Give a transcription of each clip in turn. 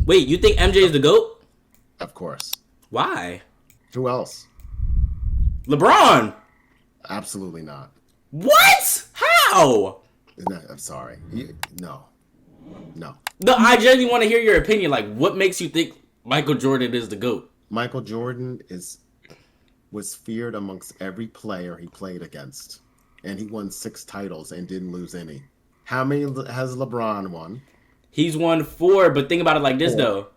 Wait, you think MJ is the GOAT? Of course. Why? Who else? LeBron. Absolutely not. What? How? No, I'm sorry. No. No. No, I genuinely want to hear your opinion. Like, what makes you think Michael Jordan is the GOAT? Michael Jordan was feared amongst every player he played against. And he won 6 titles and didn't lose any. How many has LeBron won? He's won 4, but think about it like this 4. though.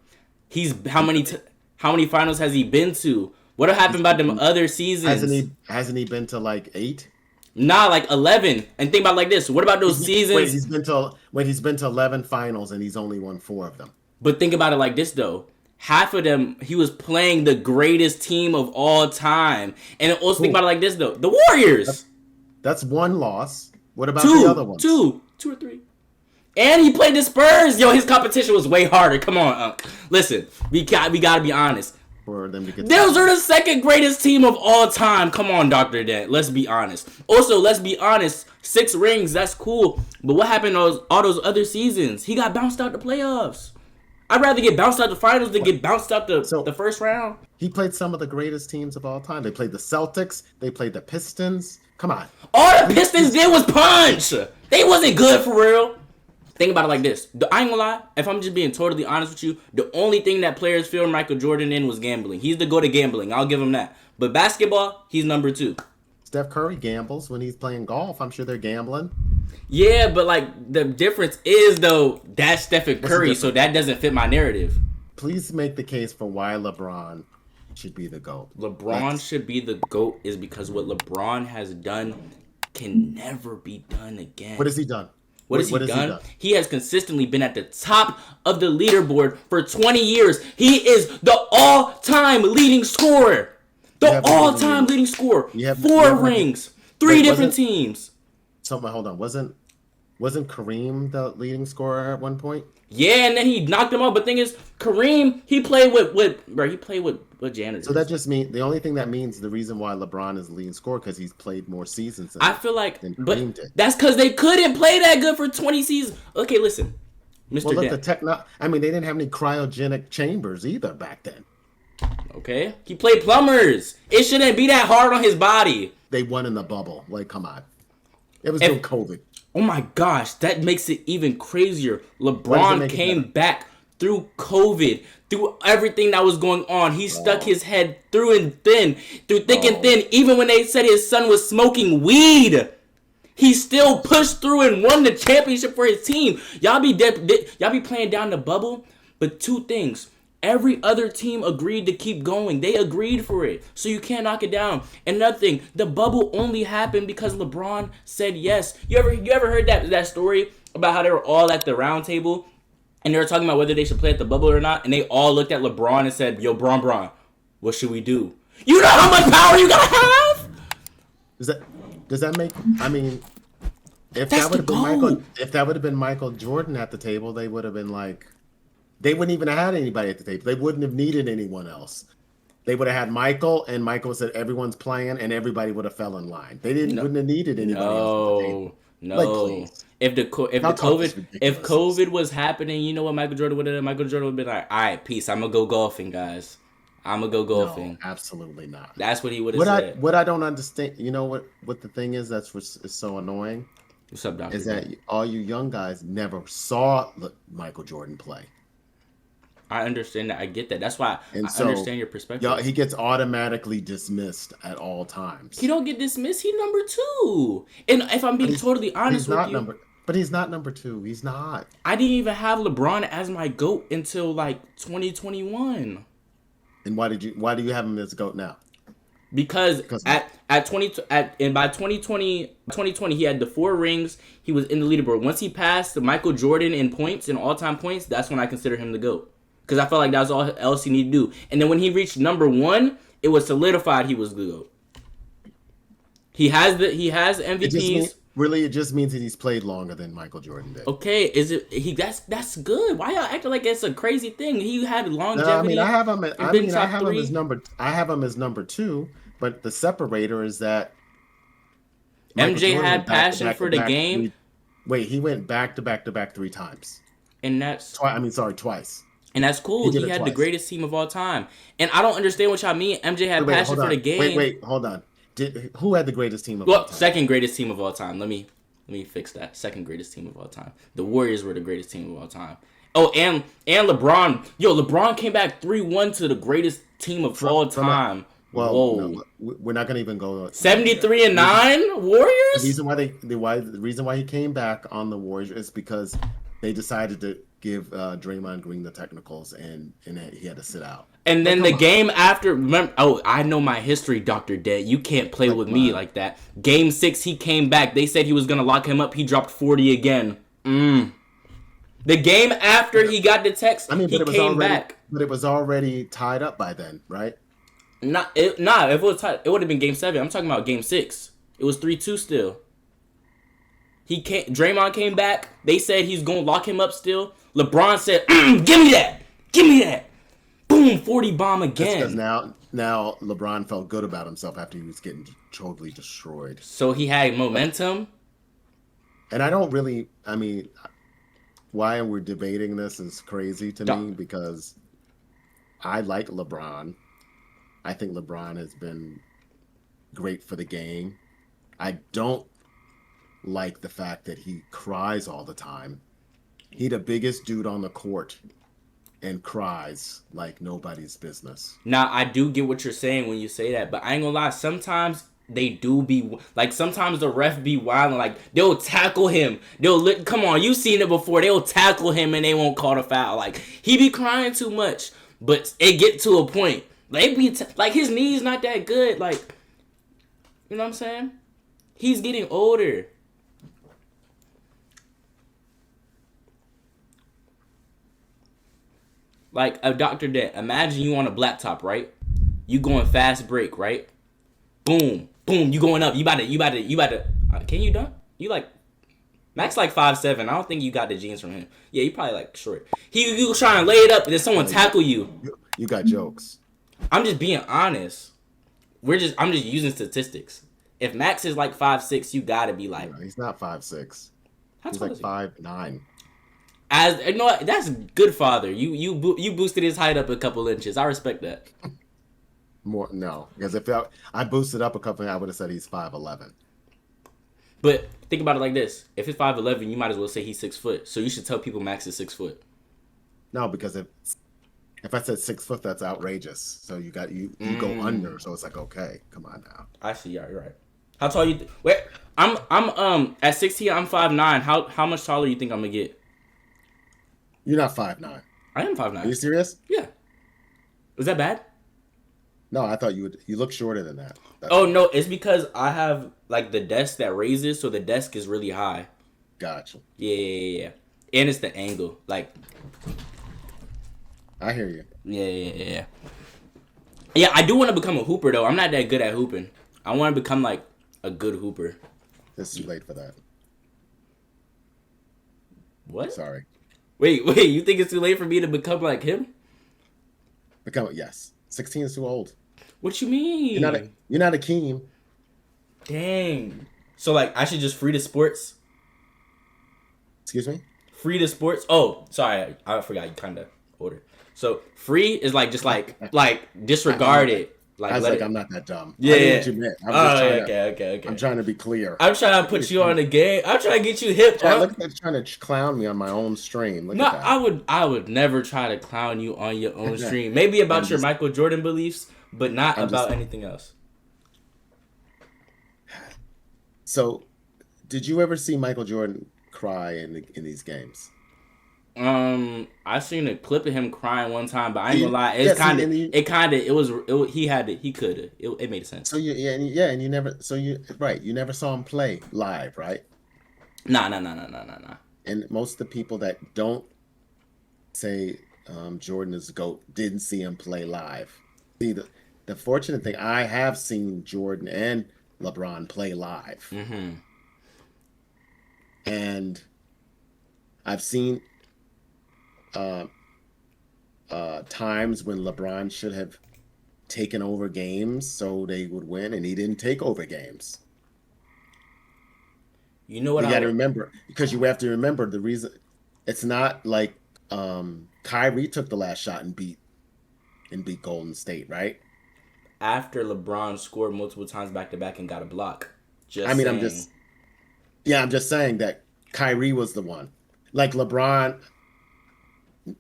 He's how many finals has he been to? What happened about them other seasons? Hasn't he been to like 8? Nah, like 11. And think about it like this. What about those seasons? He's been to 11 finals and he's only won 4 of them. But think about it like this though. Half of them, he was playing the greatest team of all time. And also think about it like this though. The Warriors. That's 1 loss. What about the other ones? 2 or 3. And he played the Spurs. Yo, his competition was way harder. Come on, listen, we gotta be honest. For them to get Those are the second greatest team of all time. Come on, Dr. Dent. Let's be honest. Also, let's be honest. 6 rings, that's cool. But what happened all those other seasons? He got bounced out the playoffs. I'd rather get bounced out the finals than get bounced out the first round. He played some of the greatest teams of all time. They played the Celtics. They played the Pistons. Come on. All the Pistons did was punch. They wasn't good for real. Think about it like this. I ain't gonna lie. If I'm just being totally honest with you, the only thing that players feel Michael Jordan in was gambling. He's the go to gambling. I'll give him that. But basketball, he's number 2. Steph Curry gambles when he's playing golf. I'm sure they're gambling. Yeah, but like the difference is though that's Stephen Curry, so that doesn't fit my narrative. Please make the case for why LeBron should be the GOAT. LeBron should be the GOAT is because what LeBron has done can never be done again. What has he done? What has he done? He has consistently been at the top of the leaderboard for 20 years. He is the all-time leading scorer. The all-time leading scorer. 4 rings. 3 different teams. So, hold on. Wasn't Kareem the leading scorer at one point? Yeah, and then he knocked him out. But the thing is, Kareem, he played with janitors. So that just means the only thing that means the reason why LeBron is the leading scorer because he's played more seasons. I feel like, but that's because they couldn't play that good for 20 seasons. Okay, listen, Mr. Well, look, they didn't have any cryogenic chambers either back then. Okay, he played plumbers. It shouldn't be that hard on his body. They won in the bubble. Like, come on, it was during COVID. Oh my gosh, that makes it even crazier. LeBron came back through COVID, through everything that was going on. He stuck his head through thick and thin. Even when they said his son was smoking weed, he still pushed through and won the championship for his team. Y'all be playing down the bubble, but 2 things. Every other team agreed to keep going. They agreed for it. So you can't knock it down. And another thing, the bubble only happened because LeBron said yes. You ever heard that story about how they were all at the round table and they were talking about whether they should play at the bubble or not? And they all looked at LeBron and said, yo, Bron, what should we do? You know how much power you gotta have? Does that make, I mean, if that would have been Michael Jordan at the table, they would have been like, they wouldn't even have had anybody at the table. They wouldn't have needed anyone else. They would have had Michael, and Michael said everyone's playing, and everybody would have fell in line. They wouldn't have needed anybody else at the table. No. Like, if COVID was happening, you know what Michael Jordan would have done? Michael Jordan would have been like, all right, peace. I'm gonna go golfing, guys. I'm gonna go golfing. No, absolutely not. That's what he would have said. What I don't understand, you know what the thing is is so annoying? What's up, Doctor? Is that all you young guys never saw Michael Jordan play. I understand that. I get that. That's why I understand your perspective. He gets automatically dismissed at all times. He don't get dismissed. He's number 2. And if I'm being totally honest with you, but he's not number 2. He's not. I didn't even have LeBron as my GOAT until like 2021. And why do you have him as GOAT now? Because by 2020 he had the 4 rings. He was in the leaderboard. Once he passed Michael Jordan in points, in all-time points, that's when I consider him the GOAT. Because I felt like that was all else he needed to do. And then when he reached number 1, it was solidified he was the GOAT. He has MVPs. It just means that he's played longer than Michael Jordan did. Okay, that's good. Why y'all acting like it's a crazy thing? He had longevity. No, I have him as number 2, but the separator is that MJ had passion for the game. He went back to back 3 times. And that's twice. And that's He cool. did He it had the twice. greatest team of all time. And I don't understand what y'all mean. MJ had Wait, passion hold for the on. game. Hold on. Who had the greatest team of all Well, time? second greatest team of all time. Let me fix that. Second greatest team of all time. The Warriors were the greatest team of all time. Oh, and LeBron. Yo, LeBron came back 3-1 to the greatest team of all From a time. well, no, Whoa. we're not going to even go there. 73 and 9 The Warriors? reason why the reason why he came back on the Warriors is because they decided to give Draymond Green the technicals, and he had to sit out. And Like, then the come on. game after, remember, oh, I know my history, Dr. Dead. You can't play Like, with come me on. like that. Game 6, he came back. They said he was going to lock him up. He dropped 40 again. The game after he got the text, I mean, he came back. But it was already tied up by then, right? If it was tight, it would have been game 7. I'm talking about game 6. It was 3-2 still. Draymond came back. They said he's going to lock him up still. LeBron said, give me that. Give me that. Boom, 40 bomb again. Because now LeBron felt good about himself after he was getting totally destroyed. So he had momentum. And I don't really, I mean, why we're debating this is crazy to me because I like LeBron. I think LeBron has been great for the game. I don't like the fact that he cries all the time. He the biggest dude on the court and cries like nobody's business. Now, I do get what you're saying when you say that, but I ain't gonna lie, sometimes they do be, like, sometimes the ref be wilding, like, they'll tackle him, come on, you've seen it before, they'll tackle him and they won't call the foul, like, he be crying too much, but it get to a point, like, his knee's not that good, like, you know what I'm saying? He's getting older. Like, a Dr. Dead, imagine you on a blacktop, right? You going fast break, right? Boom, boom, you going up. You about to. Can you dunk? You like, Max like 5'7". I don't think you got the genes from him. Yeah, you probably like short. You trying to lay it up, and then someone tackle you. You got jokes. I'm just being honest. I'm just using statistics. If Max is like 5'6", you gotta be like. No, he's not 5'6". He's tall like is he? 5'9". As you know, that's good, father. You boosted his height up a couple inches. I respect that. More no, because if I boosted up a couple, I would have said he's 5'11". But think about it like this: if it's 5'11", you might as well say he's 6 foot. So you should tell people Max is 6 foot. No, because if I said 6 foot, that's outrageous. So you go under. So it's like, okay, come on now. I see. Yeah, you're right. How tall you? Wait, I'm at 16. I'm 5'9". How much taller you think I'm gonna get? You're not 5'9". I am 5'9". Are you serious? Yeah. Is that bad? No, I thought you would. You look shorter than that. Oh no, it's because I have like the desk that raises, so the desk is really high. Gotcha. Yeah. And it's the angle, like. I hear you. Yeah. Yeah, I do want to become a hooper though. I'm not that good at hooping. I want to become like a good hooper. It's too late for that. What? Sorry. Wait. You think it's too late for me to become like him? Yes. 16 is too old. What you mean? You're not a Keem. Dang. So like I should just free the sports? Excuse me? Free the sports? Oh, sorry. I forgot you kind of ordered. So free is like just like disregard it. Like, I was like, I'm not that dumb. Yeah. I knew what you meant. Okay. I'm trying to be clear. I'm trying to put you on the game. I'm trying to get you hip. Look at that, trying to clown me on my own stream. Look at that. I would never try to clown you on your own stream. Maybe about your Michael Jordan beliefs, but not about anything else. So, did you ever see Michael Jordan cry in these games? I seen a clip of him crying one time, but I ain't gonna lie, it made sense. So you never saw him play live, right? Nah. And most of the people that don't say Jordan is the GOAT didn't see him play live. See, the fortunate thing, I have seen Jordan and LeBron play live. Mm-hmm. And I've seen times when LeBron should have taken over games so they would win, and he didn't take over games. You know what? You got to remember, because you have to remember the reason. It's not like Kyrie took the last shot and beat Golden State, right? After LeBron scored multiple times back to back and got a block. I mean, I'm just saying that Kyrie was the one. Like LeBron,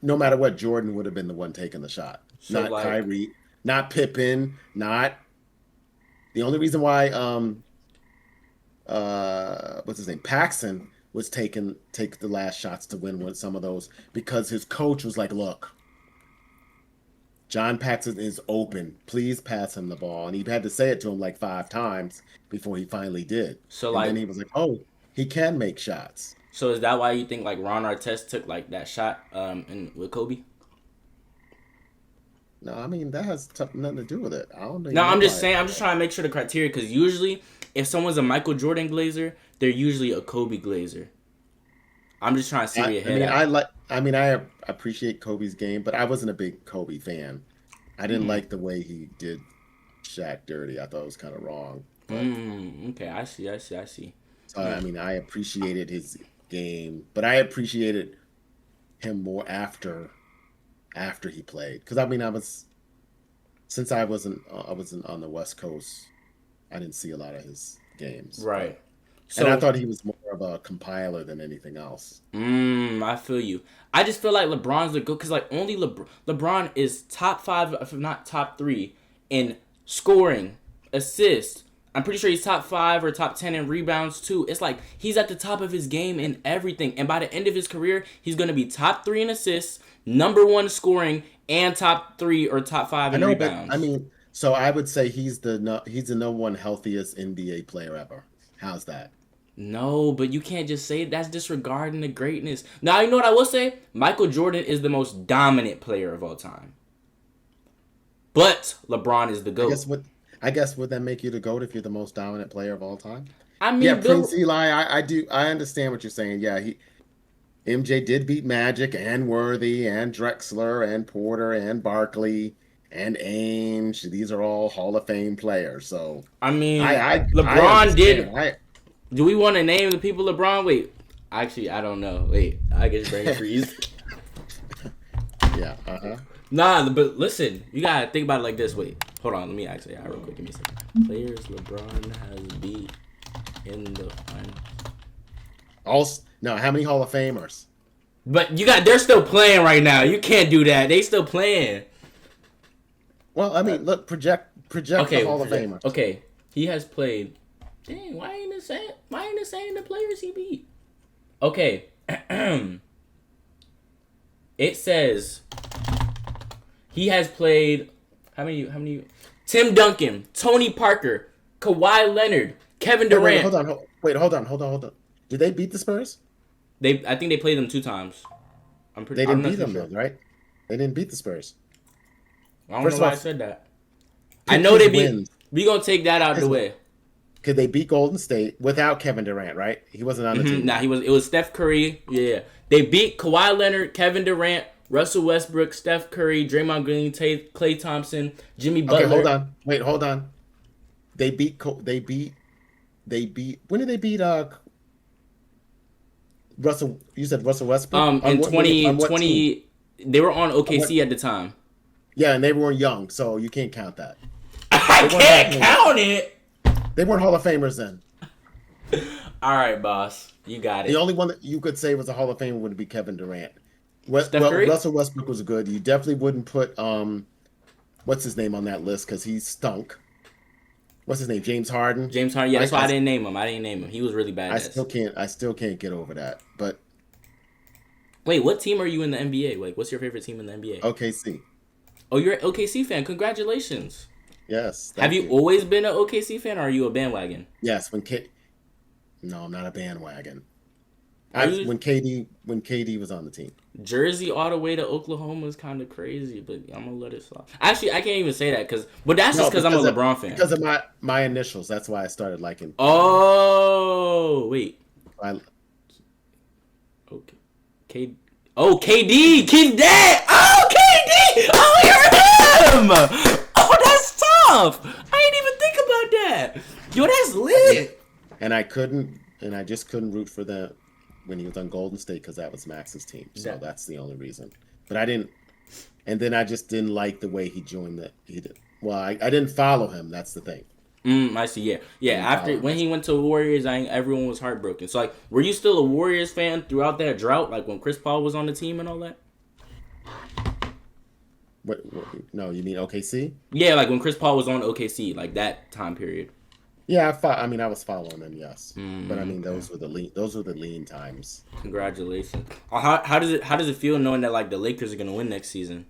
no matter what, Jordan would have been the one taking the shot, So not like, Kyrie, not Pippen, not the only reason why what's his name, Paxson was take the last shots to win some of those because his coach was like, look, John Paxson is open. Please pass him the ball. And he had to say it to him like 5 times before he finally did. So and like, then he was like, oh, he can make shots. So is that why you think like Ron Artest took like that shot with Kobe? No, I mean that has nothing to do with it. I don't know. No, I'm just saying. I'm just trying to make sure the criteria, because usually if someone's a Michael Jordan glazer, they're usually a Kobe glazer. I'm just trying to see where your head at. I appreciate Kobe's game, but I wasn't a big Kobe fan. I didn't like the way he did Shaq dirty. I thought it was kind of wrong. Okay, I see. So I mean, I appreciated his game, but I appreciated him more after he played, because I mean, since I wasn't on the West Coast, I didn't see a lot of his games. Right. So, and I thought he was more of a compiler than anything else. I feel you. I just feel like LeBron's the GOAT, because like only LeBron is top 5, if not top 3, in scoring, assists. I'm pretty sure he's top 5 or top 10 in rebounds too. It's like he's at the top of his game in everything. And by the end of his career, he's going to be top 3 in assists, number 1 scoring, and top 3 or top 5 in rebounds. But, I mean, so I would say he's the number 1 healthiest NBA player ever. How's that? No, but you can't just say that's disregarding the greatness. Now, you know what I will say? Michael Jordan is the most dominant player of all time. But LeBron is the GOAT. I guess would that make you the GOAT if you're the most dominant player of all time? I mean, yeah, Prince Eli, I understand what you're saying. Yeah, MJ did beat Magic and Worthy and Drexler and Porter and Barkley and Ainge. These are all Hall of Fame players. So I mean, LeBron did. Do we want to name the people LeBron? Wait, actually, I don't know. Wait, I get your brain freeze. Yeah. Nah, but listen, you gotta think about it like this. Wait, hold on. Let me actually real quick. Give me a second. Players LeBron has beat in the finals. No, how many Hall of Famers? But they're still playing right now. You can't do that. They still playing. Well, I mean, look, project the Hall of Famers. Okay, he has played. Dang, why ain't it saying the players he beat? Okay. It says he has played how many? Tim Duncan, Tony Parker, Kawhi Leonard, Kevin Durant. Hold on. Did they beat the Spurs? I think they played them 2 times. They didn't beat them though, right? They didn't beat the Spurs. I don't know why I said that. I know they beat. We gonna take that out of the way. Because they beat Golden State without Kevin Durant, right? He wasn't on the team. Nah, it was Steph Curry. Yeah. They beat Kawhi Leonard, Kevin Durant, Russell Westbrook, Steph Curry, Draymond Green, Klay Thompson, Jimmy Butler. Okay, hold on. They beat. When did they beat Russell? You said Russell Westbrook. In 2020, they were on OKC at the time. Yeah, and they were young, so you can't count that. I can't count it. They weren't Hall of Famers then. All right, boss. You got it. The only one that you could say was a Hall of Famer would be Kevin Durant. Russell Westbrook was good. You definitely wouldn't put what's his name on that list because he stunk. What's his name? James Harden. James Harden. Yeah, that's why I didn't name him. He was really bad. I still can't get over that. But wait, what team are you in the NBA? Like, what's your favorite team in the NBA? OKC. Oh, you're an OKC fan. Congratulations. Yes. Have you always been an OKC fan, or are you a bandwagon? Yes. No, I'm not a bandwagon. When KD was on the team. Jersey all the way to Oklahoma is kind of crazy, but I'm gonna let it slide. Actually, I can't even say that just because I'm a LeBron fan. Because of my initials, that's why I started liking. Oh wait. Okay. KD, Keith Dad. Oh, KD. Oh, you're him. Oh, that's tough. I didn't even think about that. Yo, that's lit. And I just couldn't root for them when he was on Golden State because that was Max's team. So that's the only reason. but I didn't. And then I just didn't like the way he joined the. He did. Well, I didn't follow him. That's the thing. I see. Yeah. After when he went to the Warriors, everyone was heartbroken. So like, were you still a Warriors fan throughout that drought? Like when Chris Paul was on the team and all that? What no, you mean OKC? Yeah, like when Chris Paul was on OKC, like that time period. Yeah, I mean, I was following them, yes, but I mean, those were the lean times. Congratulations. How does it feel knowing that like the Lakers are gonna win next season?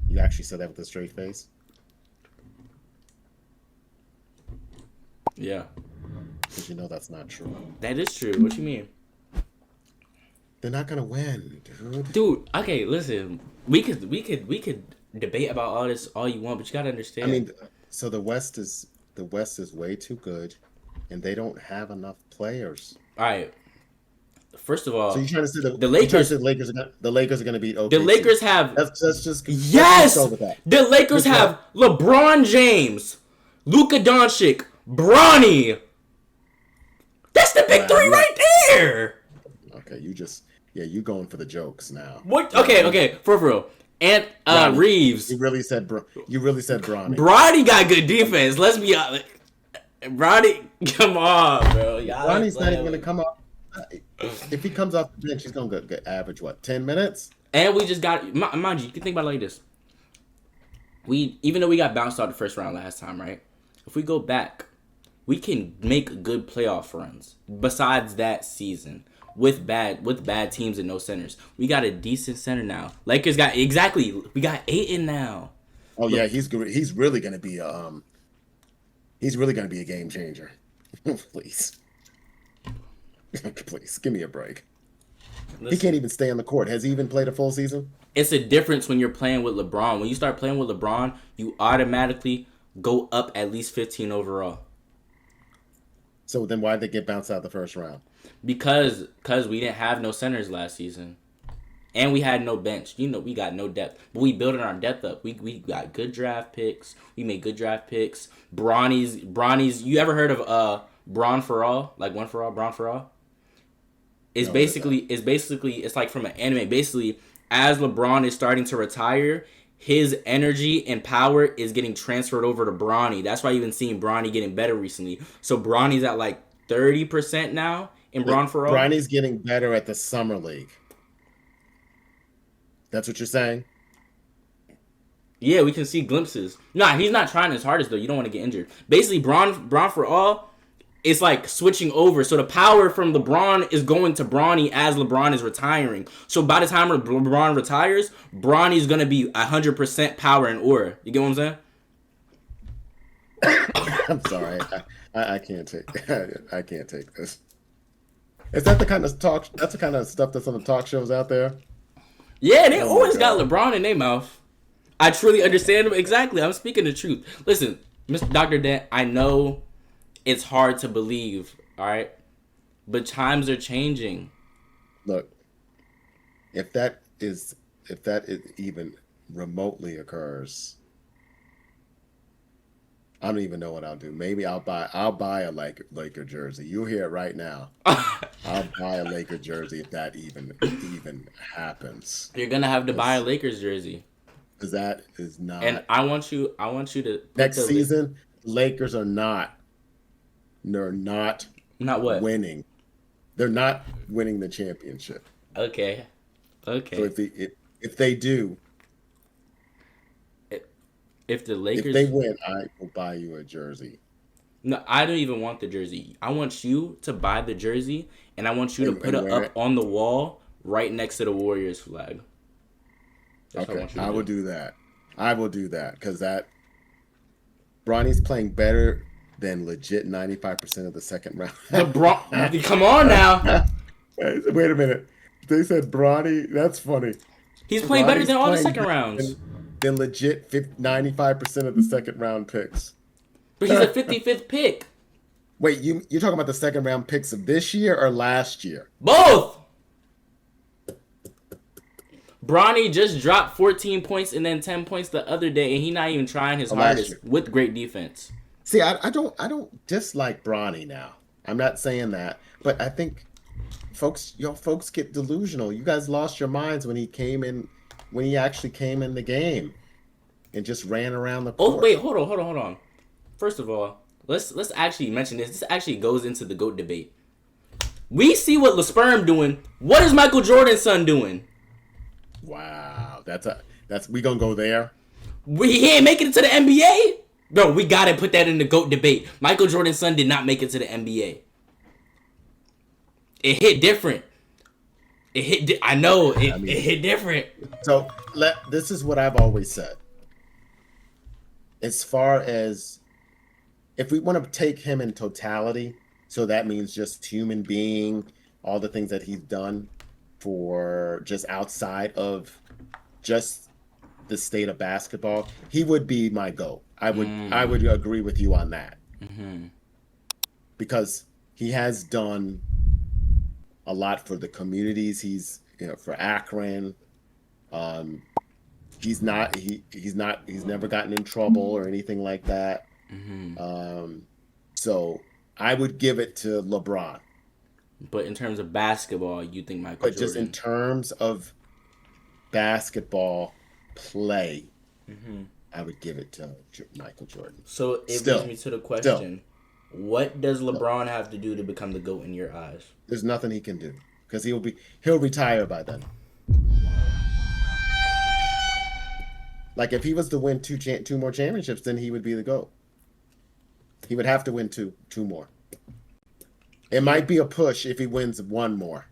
You actually said that with a straight face? Yeah. Because you know that's not true. That is true. What you mean? They're not gonna win, dude. Dude, okay, listen. We could debate about all this all you want, but you gotta understand. I mean, so the West is way too good, and they don't have enough players. All right. First of all, so you're trying to say the Lakers are going to beat OKC. The Lakers have that's just yes. Let's go with that. The Lakers have LeBron James, Luka Doncic, Bronny. That's the big three right there. Okay, you going for the jokes now. What? Okay, for real. And Reeves. You really said Bronny. Bronny got good defense. Let's be honest. Bronny, come on, bro. Bronny's not even gonna come up. If he comes off the bench, he's gonna get average 10 minutes. And we just got mind you can think about it like this. Even though we got bounced out the first round last time, right? If we go back, we can make good playoff runs. Besides that season. With bad teams and no centers. We got a decent center now. Lakers got we got Ayton now. Oh yeah, he's really gonna be a game changer. Please. Please give me a break. Listen, he can't even stay on the court. Has he even played a full season? It's a difference when you're playing with LeBron. When you start playing with LeBron, you automatically go up at least 15 overall. So then why did they get bounced out the first round? Because we didn't have no centers last season. And we had no bench. We got no depth. But we building our depth up. We got good draft picks. We made good draft picks. Bronny's. You ever heard of Braun for All? Like One for All, Braun for All? It's like from an anime. Basically, as LeBron is starting to retire, his energy and power is getting transferred over to Bronny. That's why you've been seeing Bronny getting better recently. So Bronny's at like 30% now in Braun for All. Bronny's getting better at the Summer League. That's what you're saying? Yeah, we can see glimpses. Nah, he's not trying his hardest though. You don't want to get injured. Basically, Braun for All, it's like switching over. So the power from LeBron is going to Bronny as LeBron is retiring. So by the time LeBron retires, Bronny's going to be 100% power and aura. You get what I'm saying? I'm sorry. I can't take I can't take this. Is that the kind of talk? That's the kind of stuff that's on the talk shows out there? Yeah, they always got LeBron in their mouth. I truly understand them. Exactly. I'm speaking the truth. Listen, Mr. Dr. Dent, I know it's hard to believe, all right? But times are changing. Look, if that even remotely occurs, I don't even know what I'll do. Maybe I'll buy a Laker jersey. You'll hear it right now. I'll buy a Laker jersey if that even happens. You're gonna have to buy a Lakers jersey. Because that is not. And I want you to next season. Lakers are not. They're not. Not what? Winning. They're not winning the championship. Okay. So if they do. If the Lakers... If they win, I will buy you a jersey. No, I don't even want the jersey. I want you to buy the jersey, and I want you to put it up on the wall right next to the Warriors flag. That's okay, I will do that. I will do that, because Bronny's playing better than legit 95% of the second round. Come on now. Wait a minute. They said Bronny? That's funny. He's playing better than all the second rounds. Than legit 95% of the second round picks. But he's a 55th pick. Wait, you're talking about the second round picks of this year or last year? Both. Bronny just dropped 14 points and then 10 points the other day, and he's not even trying his hardest with great defense. See, I don't dislike Bronny now. I'm not saying that, But I think folks get delusional. You guys lost your minds when he actually came in the game and just ran around the Oh court. wait, hold on. First of all, let's actually mention this. This actually goes into the GOAT debate. We see what LaSperm doing. What is Michael Jordan's son doing? Wow, we gonna go there. He ain't making it to the NBA. Bro, we gotta put that in the GOAT debate. Michael Jordan's son did not make it to the NBA. It hit different. I know it hit different. So this is what I've always said. As far as if we want to take him in totality, so that means just human being, all the things that he's done for just outside of just the state of basketball, he would be my GOAT. I would agree with you on that. Mm-hmm. Because he has done a lot for the communities. He's for Akron. He's never gotten in trouble or anything like that. Mm-hmm. So I would give it to LeBron. But in terms of basketball, you think Michael Jordan? But just in terms of basketball play, I would give it to Michael Jordan. So it brings me to the question. What does LeBron have to do to become the GOAT in your eyes? There's nothing he can do because he'll retire by then. Like if he was to win two more championships, then he would be the GOAT. He would have to win two more. It might be a push if he wins one more,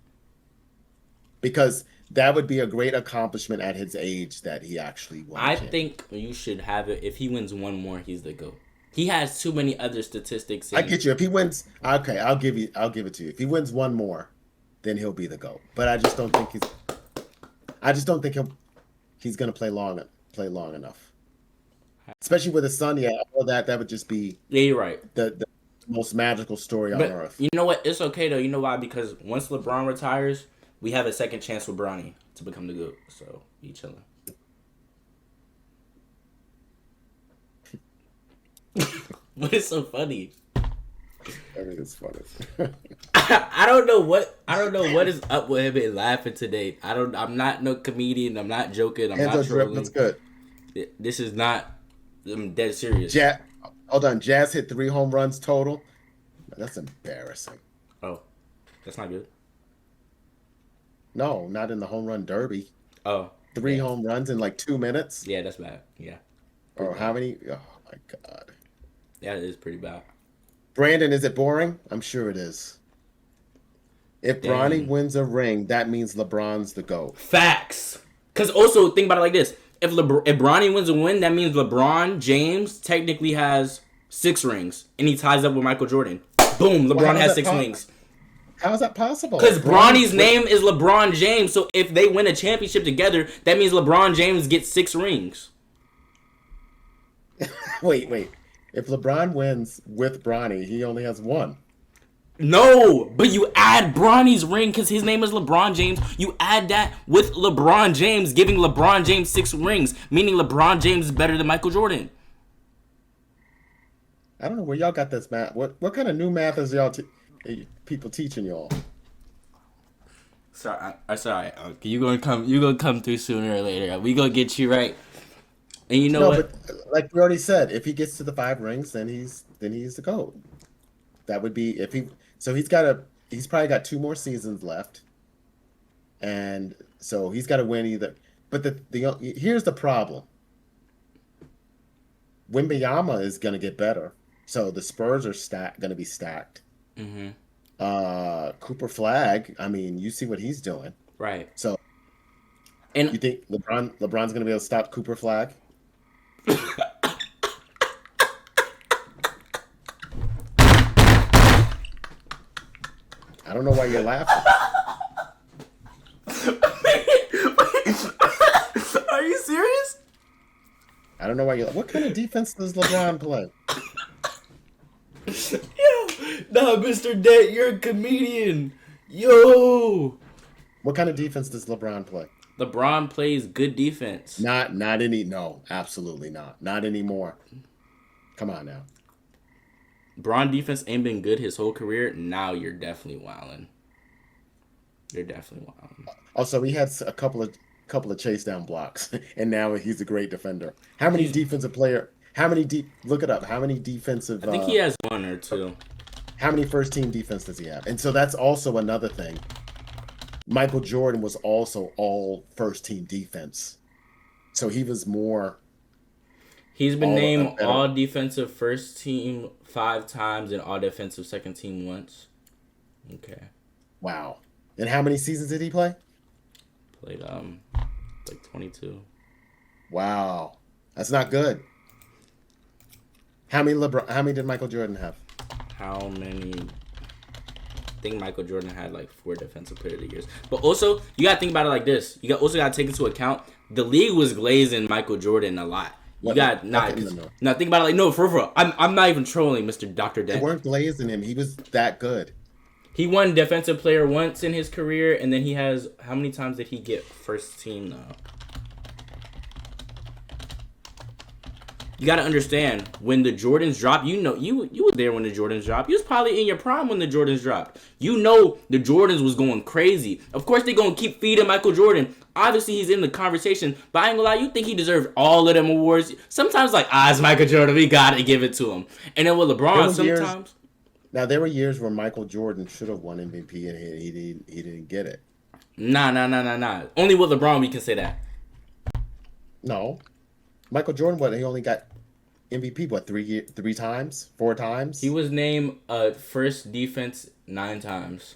because that would be a great accomplishment at his age that he actually won. I think you should have it. If he wins one more, he's the GOAT. He has too many other statistics. I get you. If he wins, okay, I'll give it to you. If he wins one more, then he'll be the GOAT. But I just don't think he's going to play long enough. Especially with his son, all that would just be. Yeah, you're right. The most magical story on earth. You know what? It's okay though. You know why? Because once LeBron retires, we have a second chance with Bronny to become the GOAT. So be chilling. What is so funny? Everything's funny. I don't know what is up with him and laughing today. I'm not no comedian. I'm not joking. I'm not trolling. That's good. This is not. I'm dead serious. Hold on. Jazz hit 3 home runs total. That's embarrassing. Oh, that's not good. No, not in the home run derby. Oh, 3 home runs in like 2 minutes. Yeah, that's bad. Yeah. Or how many? Oh my God. Yeah, it is pretty bad. Brandon, is it boring? I'm sure it is. If Bronny wins a ring, that means LeBron's the GOAT. Facts. Because also, think about it like this. If Bronny wins a win, that means LeBron James technically has 6 rings. And he ties up with Michael Jordan. Boom, LeBron has 6 rings. How is that possible? Because Bronny's name is LeBron James. So if they win a championship together, that means LeBron James gets 6 rings. Wait. If LeBron wins with Bronny, he only has 1. No, but you add Bronny's ring because his name is LeBron James. You add that with LeBron James, giving LeBron James 6 rings, meaning LeBron James is better than Michael Jordan. I don't know where y'all got this math. What kind of new math is y'all people teaching y'all? Sorry. Okay, you gonna come through sooner or later. We gonna get you right. And you know what? But like we already said, if he gets to the 5 rings, then he's the GOAT. That would be if he. So he's probably got 2 more seasons left, and so he's got to win either. But here's the problem. Wembanyama is going to get better, so the Spurs are going to be stacked. Mm-hmm. Cooper Flag. I mean, you see what he's doing, right? So, and you think LeBron's going to be able to stop Cooper Flag? I don't know why you're laughing. Are you serious? I don't know why you're. What kind of defense does LeBron play? Nah, Mr. Det, you're a comedian. Yo. What kind of defense does LeBron play? LeBron plays good defense. No, absolutely not. Not anymore. Come on now. Braun defense ain't been good his whole career. Now you're definitely wilding. You're definitely wilding. Also, he had a couple of chase down blocks, and now he's a great defender. How many He's. defensive player? How many deep? Look it up. How many defensive? I think he has one or two. How many first team defense does he have? And so that's also another thing. Michael Jordan was also all first team defense, so he was more. He's been named all defensive first team 5 times and all defensive second team once. Okay. Wow. And how many seasons did he play? Played like 22. Wow. That's not good. How many did Michael Jordan have? How many? I think Michael Jordan had like 4 defensive player of the years. But also, you gotta think about it like this. You also gotta take into account the league was glazing Michael Jordan a lot. You got now think about it like no, for real. I'm not even trolling, Mr. Dr. Dent. They weren't glazing him. He was that good. He won defensive player once in his career, and then he has how many times did he get first team though? You gotta understand when the Jordans dropped. You know you were there when the Jordans dropped. You was probably in your prime when the Jordans dropped. You know the Jordans was going crazy. Of course they gonna keep feeding Michael Jordan. Obviously he's in the conversation, but I ain't gonna lie. You think he deserved all of them awards? Sometimes like it's Michael Jordan. We gotta give it to him. And then with LeBron, sometimes. Now there were years where Michael Jordan should have won MVP and he didn't get it. Nah. Only with LeBron we can say that. No, Michael Jordan. He only got MVP, 3 times, 4 times? He was named first defense 9 times.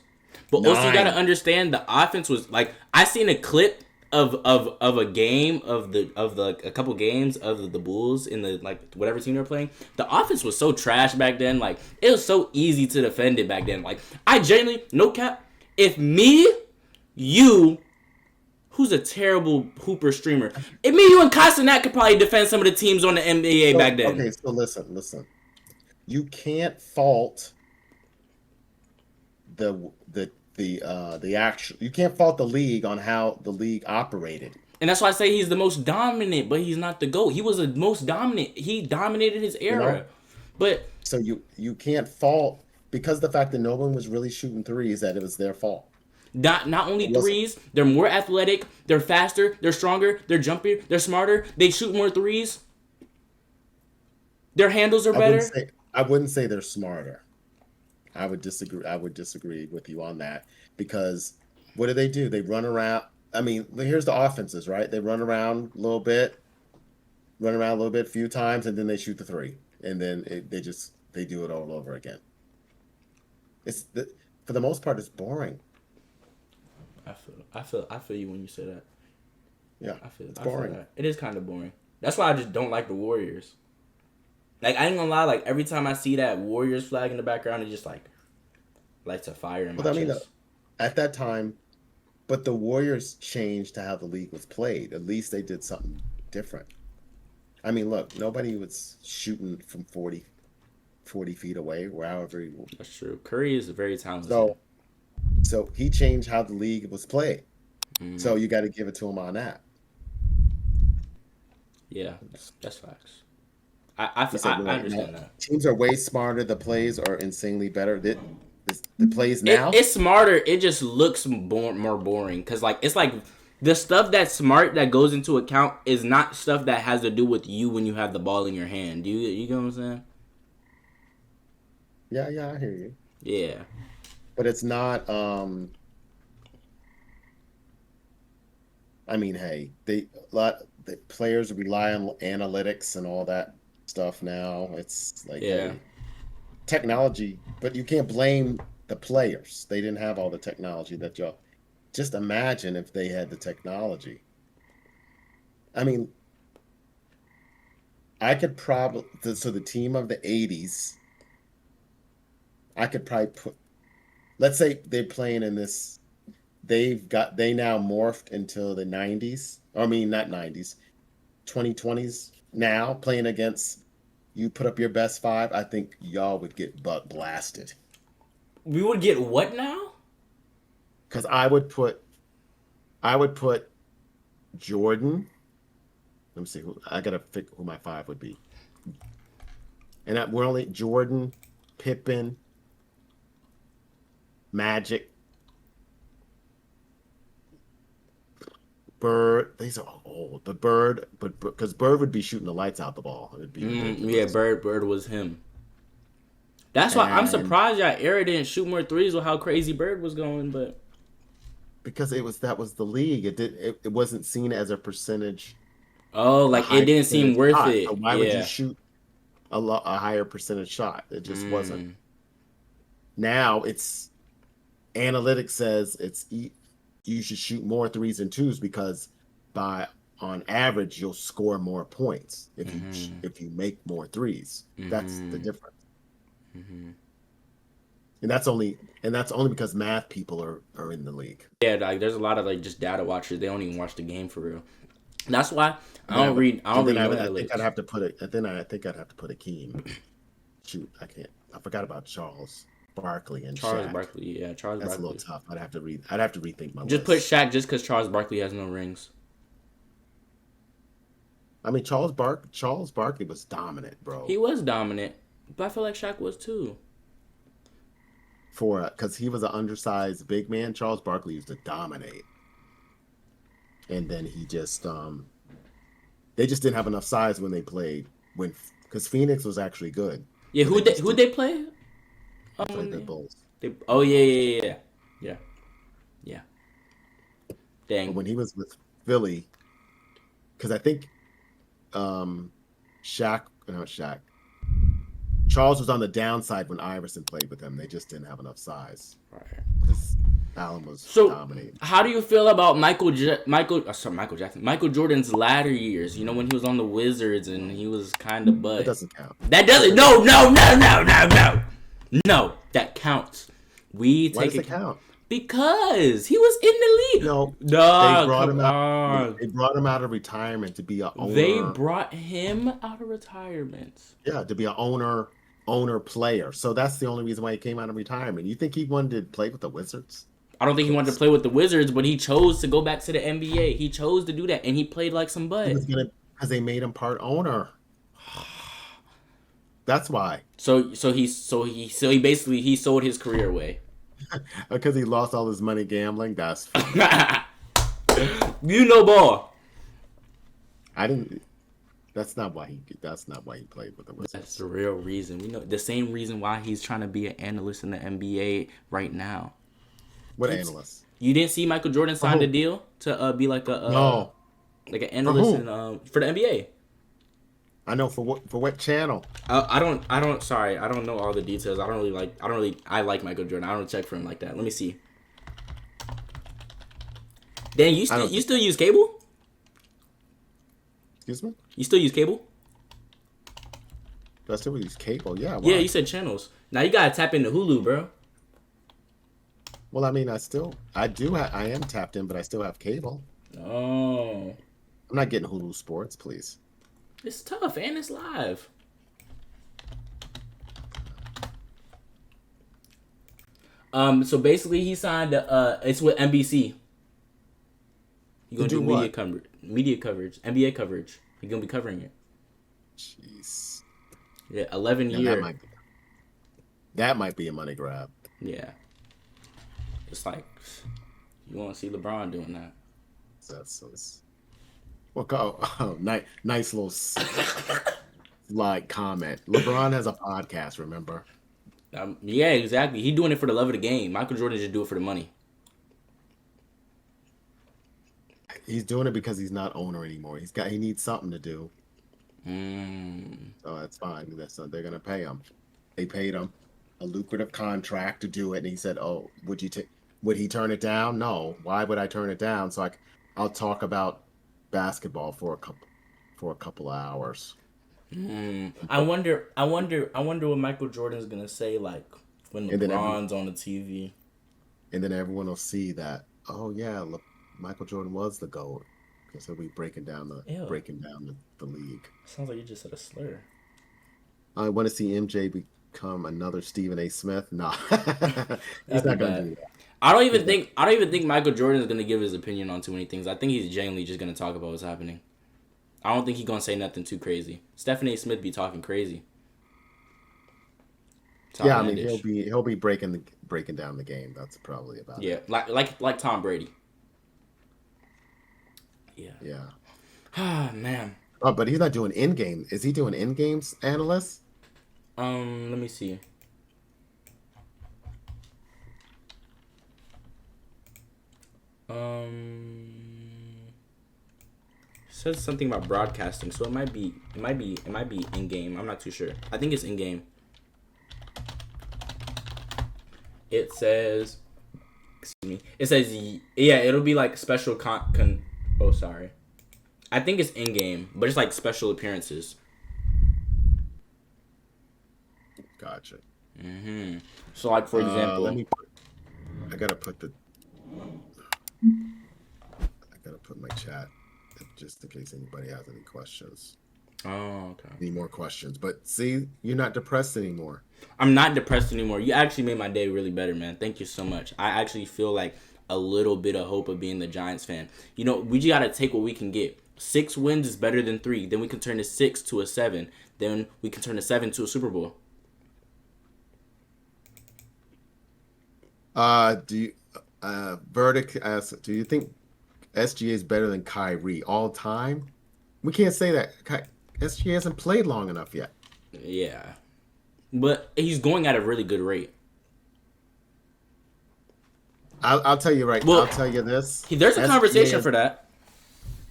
But also you gotta understand the offense was like I seen a clip of a game of a couple games of the Bulls in the like whatever team they're playing. The offense was so trash back then. Like it was so easy to defend it back then. Like I genuinely no cap. If me, you. Who's a terrible hooper streamer? It mean you and Castanet could probably defend some of the teams on the NBA back then. Okay, so listen. You can't fault the actual. You can't fault the league on how the league operated. And that's why I say he's the most dominant, but he's not the GOAT. He was the most dominant. He dominated his era. You know? But so you can't fault because the fact that no one was really shooting threes that it was their fault. Not only threes, they're more athletic, they're faster, they're stronger, they're jumpier, they're smarter, they shoot more threes. Their handles are better. I wouldn't say they're smarter. I would disagree with you on that because what do? They run around. I mean, here's the offenses, right? They run around a little bit, a few times, and then they shoot the 3, and then they do it all over again. For the most part, it's boring. I feel you when you say that. Yeah, it's boring. Feel that. It is kind of boring. That's why I just don't like the Warriors. Like I ain't gonna lie, like every time I see that Warriors flag in the background, it just like lights a fire in my chest. I mean, at that time, but the Warriors changed to how the league was played. At least they did something different. I mean, look, nobody was shooting from 40 feet away, or however. That's true. Curry is very talented. So he changed how the league was played. So you got to give it to him on that. Yeah, that's facts. I understand that. Teams are way smarter. The plays are insanely better. The plays now? It's smarter. It just looks more boring. Because like it's like the stuff that's smart that goes into account is not stuff that has to do with you when you have the ball in your hand. You get what I'm saying? Yeah, I hear you. Yeah. But it's not. I mean, hey, the players rely on analytics and all that stuff now. It's like technology, but you can't blame the players. They didn't have all the technology that y'all. Just imagine if they had the technology. I mean, I could probably the team of the '80s. I could probably put. Let's say they're playing in this. They now morphed into the 90s. I mean, not 90s, 2020s. Now playing against, you put up your best 5. I think y'all would get butt blasted. We would get what now? Because I would put Jordan. Let me see. I gotta pick who my 5 would be. And we're only Jordan, Pippen, Magic, Bird. These are old. The Bird, but because Bird would be shooting the lights out the ball. It'd be ridiculous. Yeah, Bird was him. That's why I'm And surprised y'all era didn't shoot more threes with how crazy Bird was going, but because that was the league. It wasn't seen as a percentage. oh, like it didn't seem worth shot. it. So why would you shoot a higher percentage shot? It just wasn't. Now it's analytics says you should shoot more threes and twos because on average you'll score more points if you make more threes. That's the difference. And that's only because math people are in the league. Yeah, like there's a lot of like just data watchers. They don't even watch the game for real. That's why I don't read analytics. I think I'd have to put it. I think I'd have to put Akeem. Shoot, I can't. I forgot about Charles Barkley and Charles Shaq. Barkley. Yeah, Charles That's Barkley. a little tough. I'd have to rethink my just list. put Shaq just because Charles Barkley has no rings. I mean, Charles Barkley was dominant, bro. He was dominant, but I feel like Shaq was too. Because he was an undersized big man, Charles Barkley used to dominate. And then he just they just didn't have enough size when they played because Phoenix was actually good. Yeah, who'd they play? Played the Bulls. Yeah. Dang. But when he was with Philly, because I think Charles was on the downside when Iverson played with him. They just didn't have enough size. Right. Allen was So, dominating. how do you feel about Michael Jordan's latter years? You know, when he was on the Wizards and he was kind of butt. That doesn't count. That doesn't. No, that counts. Why does it count? Because he was in the league. No, they brought him out. They brought him out of retirement to be an owner. They brought him out of retirement. Yeah, to be an owner player. So that's the only reason why he came out of retirement. You think he wanted to play with the Wizards? I don't think he wanted to play with the Wizards, but he chose to go back to the NBA. He chose to do that, and he played like some butt. Because they made him part owner. That's why. So he basically sold his career away. Because he lost all his money gambling. That's funny. You know ball. I didn't. That's not why he played with the Wizards. That's the real reason. We know the same reason why he's trying to be an analyst in the NBA right now. What analyst? You didn't see Michael Jordan sign the deal to be like an analyst for the NBA. I know for what channel. I don't know all the details. I like Michael Jordan. I don't check for him like that. Let me see. Dan, you still use cable? Excuse me? You still use cable? Do I still use cable? Yeah. Why? Yeah, you said channels. Now you gotta tap into Hulu, bro. Well, I mean, I am tapped in, but I still have cable. Oh. I'm not getting Hulu Sports, please. It's tough, and it's live. So basically, he signed. It's with NBC. He's gonna do media coverage, NBA coverage. He's gonna be covering it. Jeez. Yeah, 11 years. That might be a money grab. Yeah. It's like you want to see LeBron doing that. Nice little comment. LeBron has a podcast, remember? Yeah, exactly. He's doing it for the love of the game. Michael Jordan just do it for the money. He's doing it because he's not owner anymore. He needs something to do. So that's fine. They're gonna pay him. They paid him a lucrative contract to do it, and he said, "Oh, would he turn it down? No. Why would I turn it down? So I'll talk about basketball for a couple of hours." I wonder what Michael Jordan's gonna say like when LeBron's on the TV. And then everyone will see that. Oh yeah, look, Michael Jordan was the GOAT. Because he'll be breaking down the league. Sounds like you just said a slur. I want to see MJ become another Stephen A. Smith. No, he's not gonna do that. I don't even think Michael Jordan is gonna give his opinion on too many things. I think he's genuinely just gonna talk about what's happening. I don't think he's gonna say nothing too crazy. Stephen A. Smith be talking crazy. It's Yeah, I mean outlandish. he'll be breaking down the game. That's probably about Yeah, it. like Tom Brady. Yeah. Yeah. Ah man. Oh, but he's not doing in game. Is he doing in games analyst? Let me see. Says something about broadcasting, so it might be in game. I'm not too sure. I think it's in game. It says, excuse me. It says yeah, it'll be like special oh, sorry. I think it's in game, but it's like special appearances. Gotcha. So like for Let example, me. I gotta put the. I gotta put my chat just in case anybody has any questions. oh okay. Any more questions? But see, you're not depressed anymore. I'm not depressed anymore. You actually made my day really better, man. Thank you so much. I actually feel like a little bit of hope of being the Giants fan. You know, we just gotta take what we can get. 6 wins is better than 3. Then we can turn a 6 to a 7. Then we can turn a 7 to a Super Bowl. Do you Verdict asks, do you think SGA is better than Kyrie all time? We can't say that. SGA hasn't played long enough yet. Yeah. But he's going at a really good rate. I'll tell you right. Well, I'll tell you this. There's a conversation for that.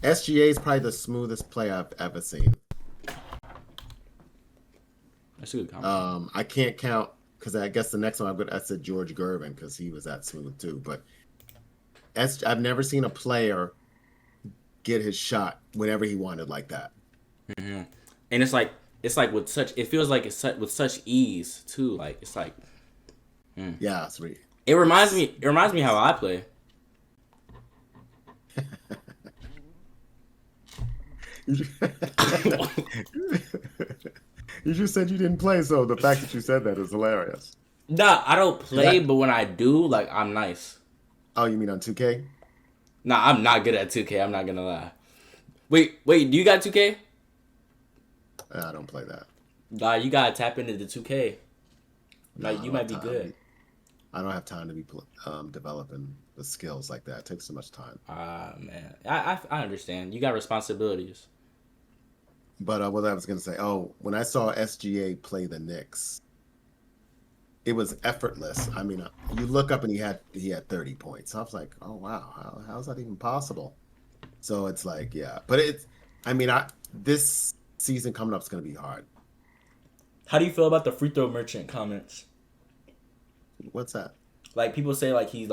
SGA is probably the smoothest play I've ever seen. That's a good conversation. I can't count because I guess the next one I said George Gervin because he was that smooth too. But I've never seen a player get his shot whenever he wanted like that. Mm-hmm. And it's like with such. It feels like it's with such ease too. Like it's like. Yeah, sweet. It reminds me how I play. You just said you didn't play, so the fact that you said that is hilarious. Nah, I don't play, but when I do, like I'm nice. Oh, you mean on 2K? Nah, I'm not good at 2K. I'm not gonna lie. Wait, do you got 2K? I don't play that. Nah, you gotta tap into the 2K. Like No, you might be good. I don't have time to be developing the skills like that. It takes so much time. Ah man, I understand. You got responsibilities. But what I was gonna say, when I saw SGA play the Knicks, it was effortless. I mean, you look up and he had 30 points. I was like, oh wow, how is that even possible? So it's like, yeah, but this season coming up is gonna be hard. How do you feel about the free throw merchant comments? What's that? Like people say, like he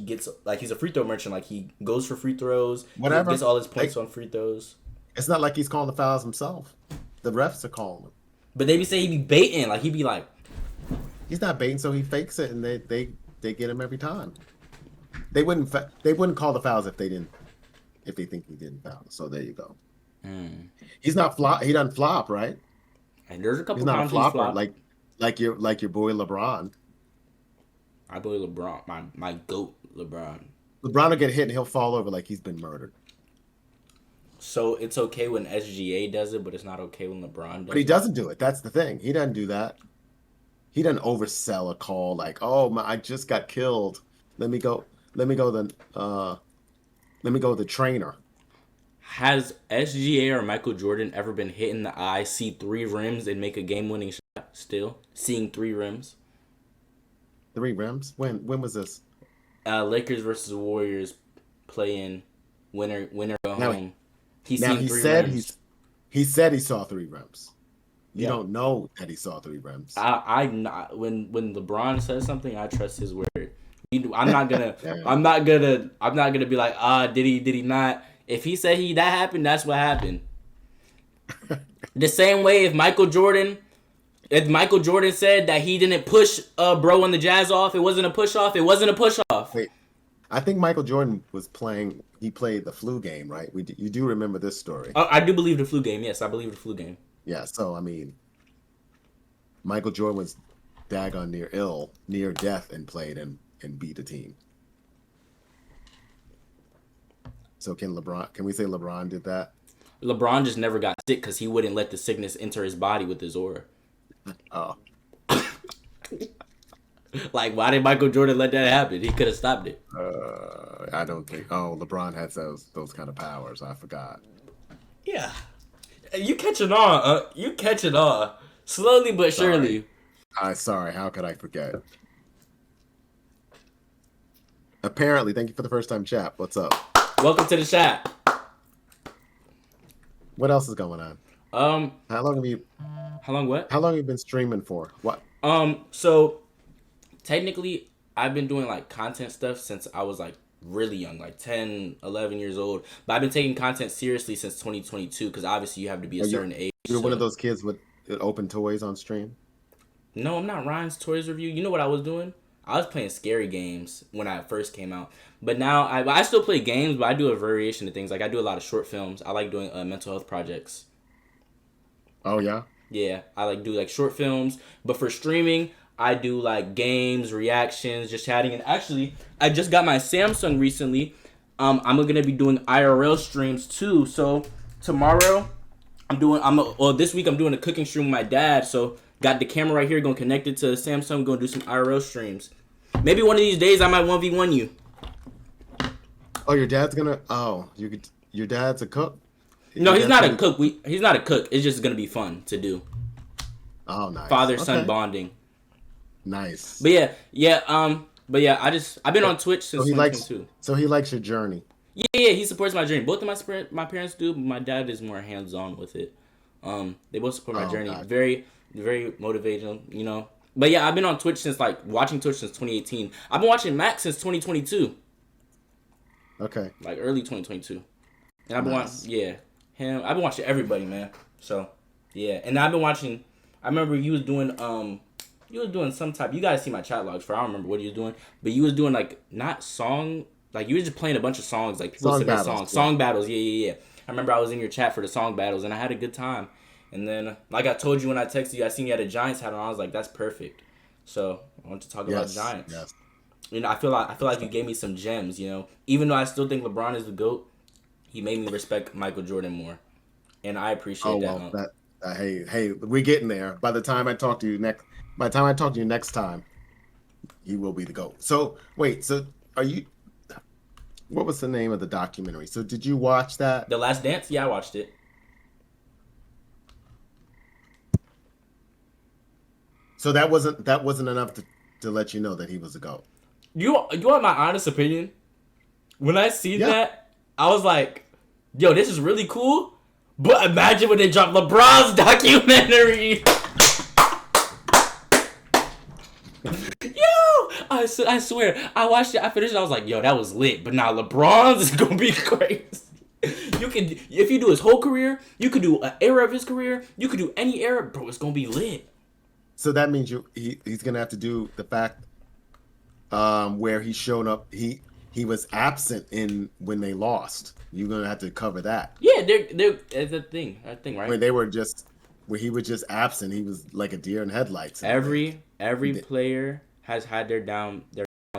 gets like he's a free throw merchant. Like he goes for free throws. Whatever. He gets all his points on free throws. It's not like he's calling the fouls himself. The refs are calling them. But they be saying he be baiting. Like he be like, he's not baiting, so he fakes it, and they get him every time. They wouldn't call the fouls if they think he didn't foul. So there you go. He's not flop. He doesn't flop, right? And there's a couple he's not times a flopper he's flopped. like your boy LeBron. I believe LeBron, my goat LeBron. LeBron will get hit and he'll fall over like he's been murdered. So it's okay when SGA does it, but it's not okay when LeBron does it. But he doesn't do it. That's the thing. He doesn't do that. He doesn't oversell a call like, "Oh, I just got killed. Let me go the trainer." Has SGA or Michael Jordan ever been hit in the eye, see 3 rims, and make a game-winning shot? Still seeing 3 rims. 3 rims? When was this? Lakers versus Warriors playing winner go home. He said rims. He said he saw 3 rims. You don't know that he saw 3 rims. When LeBron says something, I trust his word. I'm not gonna be like, did he not? If he said that happened, that's what happened. The same way if Michael Jordan said that he didn't push bro on the Jazz off, it wasn't a push off. It wasn't a push off. Wait, I think Michael Jordan was playing. He played the flu game, right? You do remember this story? I do believe the flu game. Yes, I believe the flu game. Yeah. So I mean, Michael Jordan was daggone near death, and played and beat the team. So can we say LeBron did that? LeBron just never got sick because he wouldn't let the sickness enter his body with his aura. Oh. Like, why did Michael Jordan let that happen? He could have stopped it. I don't think. Oh, LeBron has those kind of powers. I forgot. Yeah. You catching on. You catching on. Slowly but surely. Sorry. How could I forget? Apparently, thank you for the first time chat. What's up? Welcome to the chat. What else is going on? How long have you? How long what? How long have you been streaming for? What? So technically I've been doing like content stuff since I was like really young, like 10, 11 years old. But I've been taking content seriously since 2022 because obviously you have to be a certain age. You're one of those kids with open toys on stream? No, I'm not Ryan's Toys Review. You know what I was doing? I was playing scary games when I first came out. But now I still play games, but I do a variation of things. Like I do a lot of short films. I like doing mental health projects. Oh, yeah? Yeah, I like do like short films. But for streaming, I do like games, reactions, just chatting. And actually, I just got my Samsung recently. I'm gonna be doing IRL streams too. So tomorrow, this week I'm doing a cooking stream with my dad. So got the camera right here, gonna connect it to the Samsung, gonna do some IRL streams. Maybe one of these days I might 1v1 you. Oh, your dad's gonna. Oh, your dad's a cook. No, he's not a cook. He's not a cook. It's just gonna be fun to do. Oh, nice. Father-son bonding. Nice. But yeah. I've been on Twitch since 2022. So he likes your journey. Yeah, he supports my journey. Both of my parents do, but my dad is more hands-on with it. They both support my journey. God. Very, very motivating, you know. But yeah, I've been on Twitch since watching Twitch since 2018. I've been watching Max since 2022. Okay. Like early 2022. And I've been watching him. I've been watching everybody, man. So yeah, and I've been watching. I remember you was doing some type. You guys see my chat logs for. I don't remember what you was doing, but you was doing like not song. Like you was just playing a bunch of songs, like people sing songs, song battles. Yeah. I remember I was in your chat for the song battles, and I had a good time. And then, like I told you when I texted you, I seen you had a Giants hat on. I was like, that's perfect. So I want to talk about Giants. Yes. You know, I feel like you gave me some gems. You know, even though I still think LeBron is the GOAT, he made me respect Michael Jordan more, and I appreciate that. Hey, we're getting there. By the time I talk to you next time, he will be the GOAT. So wait, are you? What was the name of the documentary? So did you watch that? The Last Dance? Yeah, I watched it. So that wasn't enough to let you know that he was the GOAT. You want my honest opinion? When I seen that, I was like, yo, this is really cool. But imagine when they dropped LeBron's documentary. Yo, I swear, I watched it, I finished it, I was like, yo, that was lit. But now LeBron's is gonna be crazy. You can, if you do his whole career, you could do an era of his career, you could do any era, bro, it's gonna be lit. So that means he's gonna have to do the fact where he showed up, he was absent when they lost. You're gonna have to cover that. Yeah, they're it's a thing, right? When they were where he was just absent, he was like a deer in headlights. Every player has had their down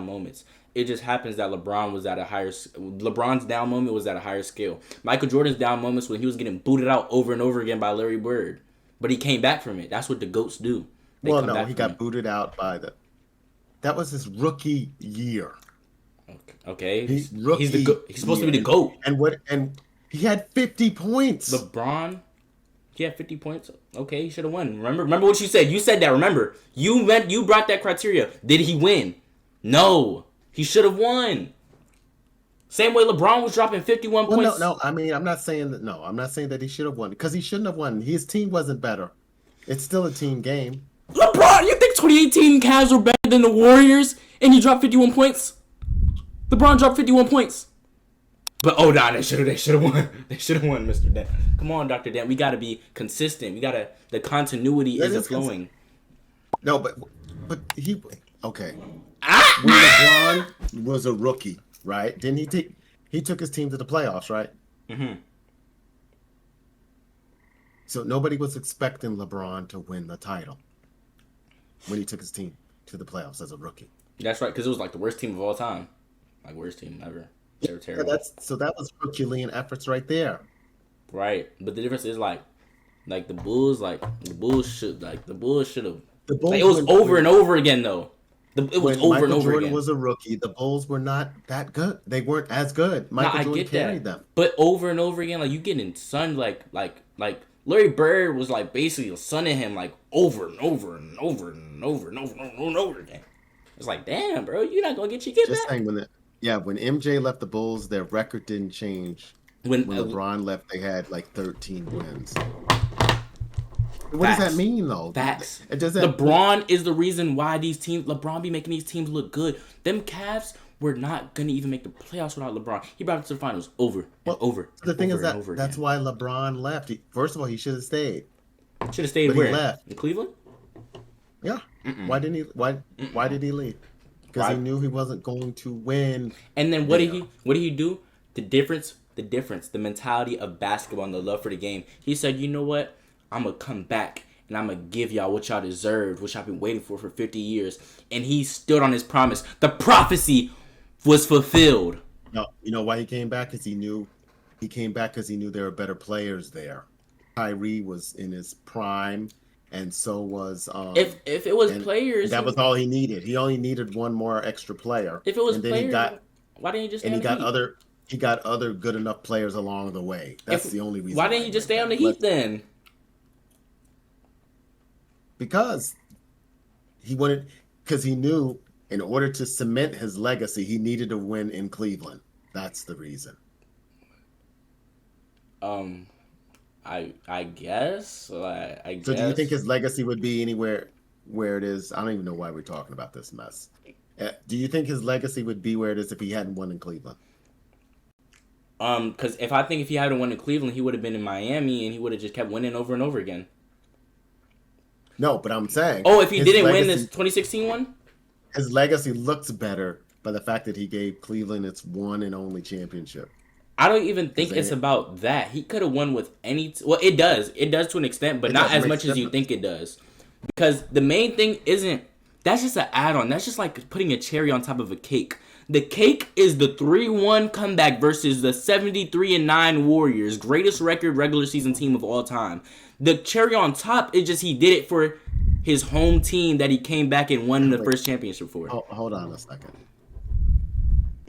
moments. It just happens that LeBron's down moment was at a higher scale. Michael Jordan's down moments when he was getting booted out over and over again by Larry Bird, but he came back from it. That's what the GOATs do. He got booted out by that was his rookie year. Okay. He's supposed to be the GOAT. And he had 50 points. LeBron, he had 50 points. Okay, he should have won. Remember what you said. You said that. Remember, you brought that criteria. Did he win? No, he should have won. Same way LeBron was dropping 51 points. No. I mean, I'm not saying that. No, I'm not saying that he should have won because he shouldn't have won. His team wasn't better. It's still a team game. LeBron, you think 2018 Cavs were better than the Warriors and he dropped 51 points? LeBron dropped 51 points. But they should have won. They should have won, Mr. Dent. Come on, Dr. Dent. We gotta be consistent. The continuity isn't flowing. No, but he okay. When LeBron was a rookie, right? Didn't he took his team to the playoffs, right? Mm-hmm. So nobody was expecting LeBron to win the title when he took his team to the playoffs as a rookie. That's right, because it was like the worst team of all time. Like worst team ever. They were terrible. Yeah, that was Herculean efforts right there. Right. But the difference is like the Bulls should have. It was over and over again though. It was when over and Michael over Jordan again. was a rookie, the Bulls were not that good. They weren't as good. Nah, Michael I Jordan get that, carried them. but over and over again, like you getting sunned, like Larry Bird was like basically sunning him like over and over and over and over and over and over and over again. It's like, damn, bro, you're not gonna get your get Just saying, back. when MJ left the Bulls, their record didn't change. When When LeBron left, they had like 13 wins. What does that facts, mean, though? facts. Does that mean, LeBron is the reason why these teams. LeBron be making these teams look good. Them Cavs were not gonna even make the playoffs without LeBron. He brought it to the finals over and well, over the and thing over is and that over that's again. why LeBron left. First of all, he should have stayed, Should have stayed but he where? left. In Cleveland? Yeah. Why didn't he? Why did he leave? Because he Right. knew he wasn't going to win And then what did there. he do? The mentality of basketball and the love for the game. He said, you know what? I'm gonna come back and I'm gonna give y'all what y'all deserved, what y'all been waiting for 50 years. And he stood on his promise. The prophecy was fulfilled. No, you know why he came back? Because he came back because he knew there were better players there. Kyrie was in his prime, and so was If it was and players, that was all he needed. He only needed one more extra player, if it was and then players, why didn't he just stay on the Heat? he got other good enough players along the way. That's the only reason. Why didn't he just stay on the Heat then? Because because he knew in order to cement his legacy, he needed to win in Cleveland. That's the reason. I guess. I guess. So do you think his legacy would be anywhere where it is? I don't even know why we're talking about this mess. Do you think his legacy would be where it is if he hadn't won in Cleveland? Because if he hadn't won in Cleveland, he would have been in Miami and he would have just kept winning over and over again. No, but I'm saying. Oh, if he didn't win this 2016 one? His legacy looks better by the fact that he gave Cleveland its one and only championship. I don't even think it's about that. He could have won with any... Well, it does. It does to an extent, but not as much as you think it does. Because the main thing isn't... That's just an add-on. That's just like putting a cherry on top of a cake. The cake is the 3-1 comeback versus the 73-9 Warriors, greatest record regular season team of all time. The cherry on top is just he did it for his home team that he came back and won the first championship for. Hold on a second.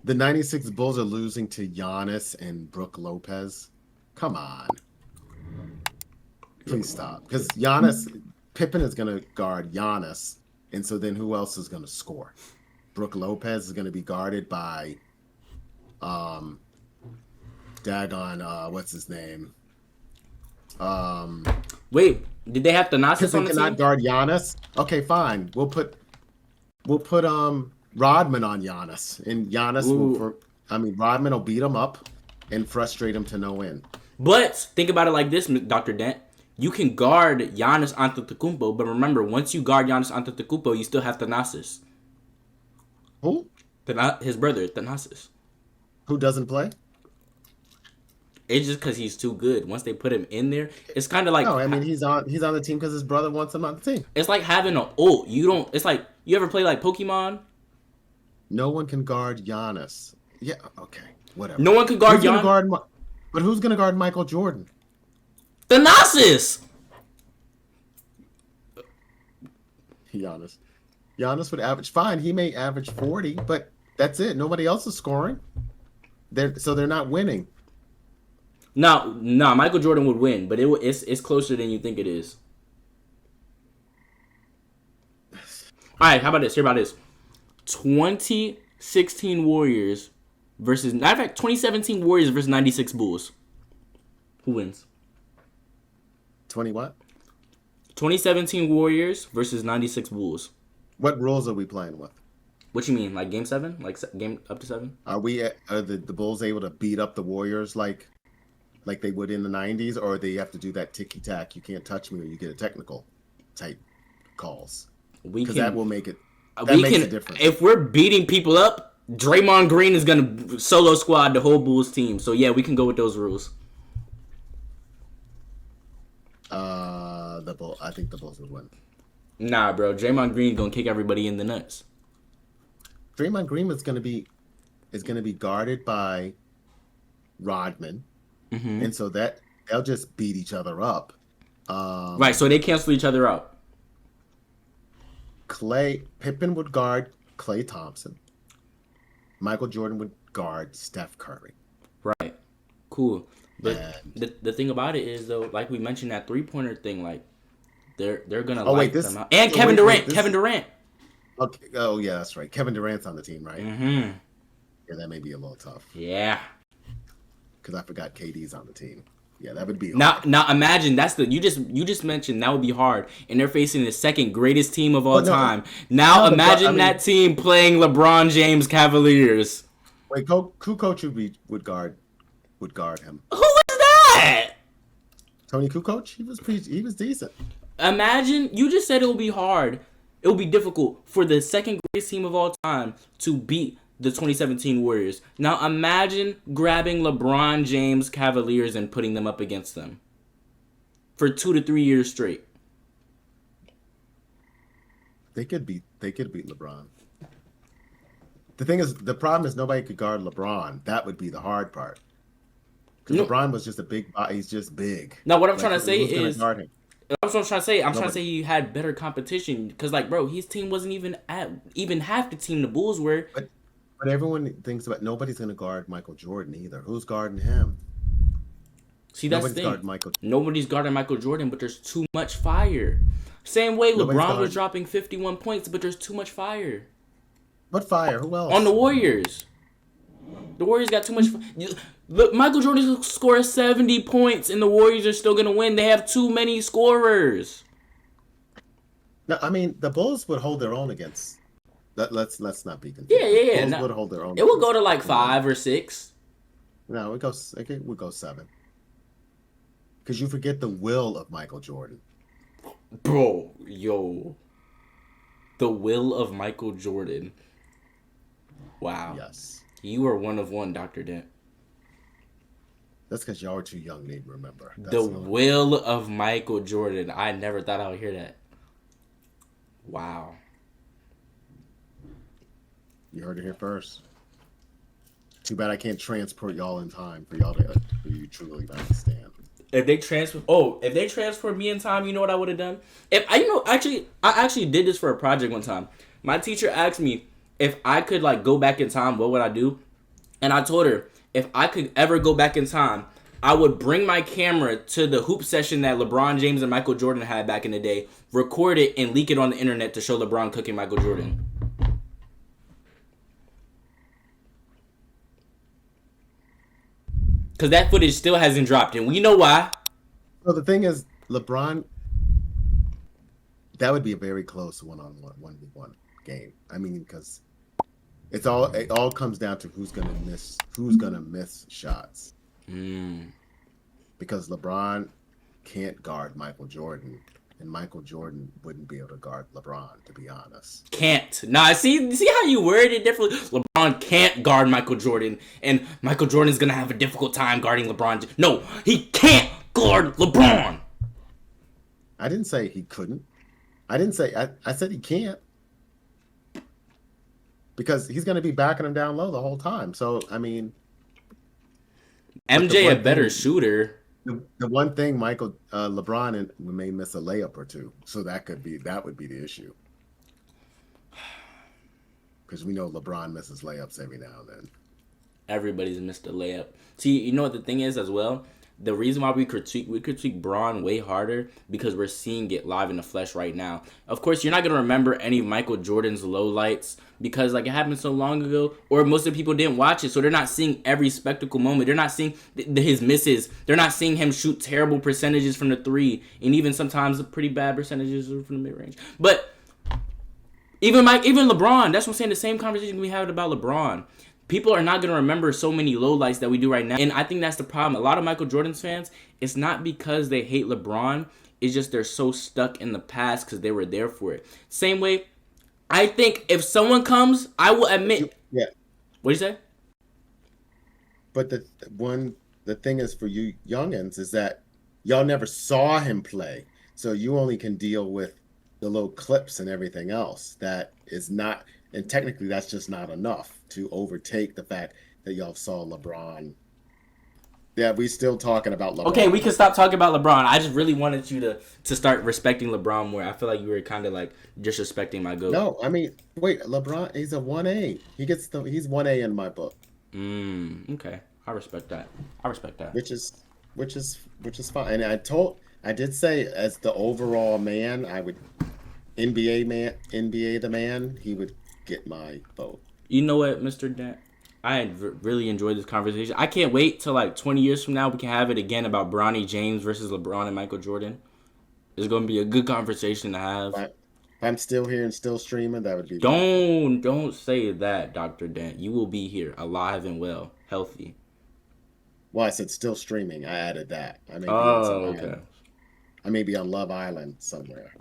The 96 Bulls are losing to Giannis and Brook Lopez. Come on. Please stop. Because Pippen is going to guard Giannis. And so then who else is going to score? Brook Lopez is going to be guarded by what's his name? Wait, did they have Thanasis on the team? Cannot guard Giannis. Okay, fine. We'll put Rodman on Giannis, and Rodman will beat him up and frustrate him to no end. But think about it like this, Dr. Dent. You can guard Giannis Antetokounmpo, but remember, once you guard Giannis Antetokounmpo, you still have Thanasis. Who? His brother, Thanasis. Who doesn't play? It's just because he's too good. Once they put him in there, it's kind of like... No, I mean, he's on the team because his brother wants him on the team. It's like having an ult. You don't... It's like... You ever play like Pokemon? No one can guard Giannis. Yeah, okay. Whatever. No one can guard Giannis. But who's going to guard Michael Jordan? Thanasis! Giannis would average... Fine, he may average 40, but that's it. Nobody else is scoring. So they're not winning. No, Michael Jordan would win, but it's closer than you think it is. All right, how about this? Hear about this. 2016 Warriors versus... Matter of fact, 2017 Warriors versus 96 Bulls. Who wins? 20 what? 2017 Warriors versus 96 Bulls. What rules are we playing with? What you mean? Like game 7? Like game up to 7? Are the Bulls able to beat up the Warriors like they would in the 90s, or they have to do that ticky-tack, you can't touch me or you get a technical type calls? Because that will make it... That makes a difference. If we're beating people up, Draymond Green is going to solo squad the whole Bulls team. So, yeah, we can go with those rules. I think the Bulls would win. Nah, bro. Draymond Green's going to kick everybody in the nuts. Draymond Green is going to be guarded by Rodman. Mm-hmm. And so that they'll just beat each other up. Right, so they cancel each other out. Pippen would guard Klay Thompson. Michael Jordan would guard Steph Curry. Right. Cool. But And the thing about it is though, like we mentioned that 3-pointer thing, like they're gonna them out. And Kevin Durant. Okay. Oh yeah, that's right. Kevin Durant's on the team, right? Mm-hmm. Yeah, that may be a little tough. Yeah. Because I forgot KD's on the team. Yeah, that would be hard. Now imagine you just mentioned that would be hard, and they're facing the second greatest team of all time. Now imagine that team playing LeBron James Cavaliers. Wait, who coach would guard him? Who was that? Tony Kukoc? He was decent. Imagine, you just said it will be hard. It will be difficult for the second greatest team of all time to beat the 2017 Warriors. Now imagine grabbing LeBron James Cavaliers and putting them up against them for 2 to 3 years straight. They could beat LeBron. The problem is nobody could guard LeBron. That would be the hard part. Because LeBron was just a big. He's just big. Now what I'm trying to say is. That's what I'm trying to say. I'm trying to say he had better competition because, like, bro, his team wasn't even half the team the Bulls were. But everyone thinks about nobody's going to guard Michael Jordan either. Who's guarding him? See, that's the thing. Nobody's guarding Michael Jordan, but there's too much fire. Same way LeBron was dropping 51 points, but there's too much fire. What fire? Who else? On the Warriors. The Warriors got too much fire. Look, Michael Jordan scores 70 points, and the Warriors are still going to win. They have too many scorers. No, I mean, the Bulls would hold their own against... Let's not be confused. Yeah. The Bulls would hold their own. It would go to like 5 or 6. No, it would go 7. Because you forget the will of Michael Jordan. Bro, the will of Michael Jordan. Wow. Yes. You are one of one, Dr. Dent. That's because y'all were too young to even remember. The will of Michael Jordan. I never thought I would hear that. Wow. You heard it here first. Too bad I can't transport y'all in time for you truly to understand. If they transferred me in time, you know what I would have done? I actually did this for a project one time. My teacher asked me if I could like go back in time, what would I do? And I told her if I could ever go back in time, I would bring my camera to the hoop session that LeBron James and Michael Jordan had back in the day, record it, and leak it on the internet to show LeBron cooking Michael Jordan. Because that footage still hasn't dropped, and we know why. So the thing is, LeBron, that would be a very close one-on-one, 1v1 game. I mean, because it all comes down to who's gonna miss shots. Because LeBron can't guard Michael Jordan, and Michael Jordan wouldn't be able to guard LeBron, to be honest. Can't. Nah, see how you worded it differently? LeBron can't guard Michael Jordan, and Michael Jordan's gonna have a difficult time guarding LeBron. No, he can't guard LeBron. I didn't say he couldn't. I said he can't. Because he's gonna be backing him down low the whole time. So, I mean... MJ a better shooter. The one thing LeBron may miss a layup or two, so that would be the issue. Because we know LeBron misses layups every now and then. Everybody's missed a layup. See, you know what the thing is as well? The reason why we critique Braun way harder because we're seeing it live in the flesh right now. Of course, you're not gonna remember any of Michael Jordan's lowlights because like it happened so long ago, or most of the people didn't watch it, so they're not seeing every spectacle moment. They're not seeing his misses. They're not seeing him shoot terrible percentages from the 3, and even sometimes pretty bad percentages from the mid range. But even LeBron, that's what I'm saying. The same conversation we had about LeBron. People are not going to remember so many lowlights that we do right now. And I think that's the problem. A lot of Michael Jordan's fans, it's not because they hate LeBron. It's just they're so stuck in the past because they were there for it. Same way, I think if someone comes, I will admit. Yeah. What do you say? But the thing is for you youngins is that y'all never saw him play. So you only can deal with the little clips and everything else. That is not... And technically, that's just not enough to overtake the fact that y'all saw LeBron Yeah, we still talking about LeBron. Okay, we can stop talking about LeBron. I just really wanted you to start respecting LeBron more. I feel like you were kind of like disrespecting my GOAT. No, I mean, wait, LeBron, he's a 1A. He's 1A in my book. Okay. I respect that. I respect that. Which is fine. And I did say as the overall man, I would NBA the man, he would get my vote. You know what, Mr. Dent? Really enjoyed this conversation. I can't wait till like 20 years from now we can have it again about Bronny James versus LeBron and Michael Jordan. It's going to be a good conversation to have. If I'm still here and still streaming, that would be. Don't say that, Dr. Dent. You will be here, alive and well, healthy. Well, I said still streaming. I added that. I may be okay. I may be on Love Island somewhere.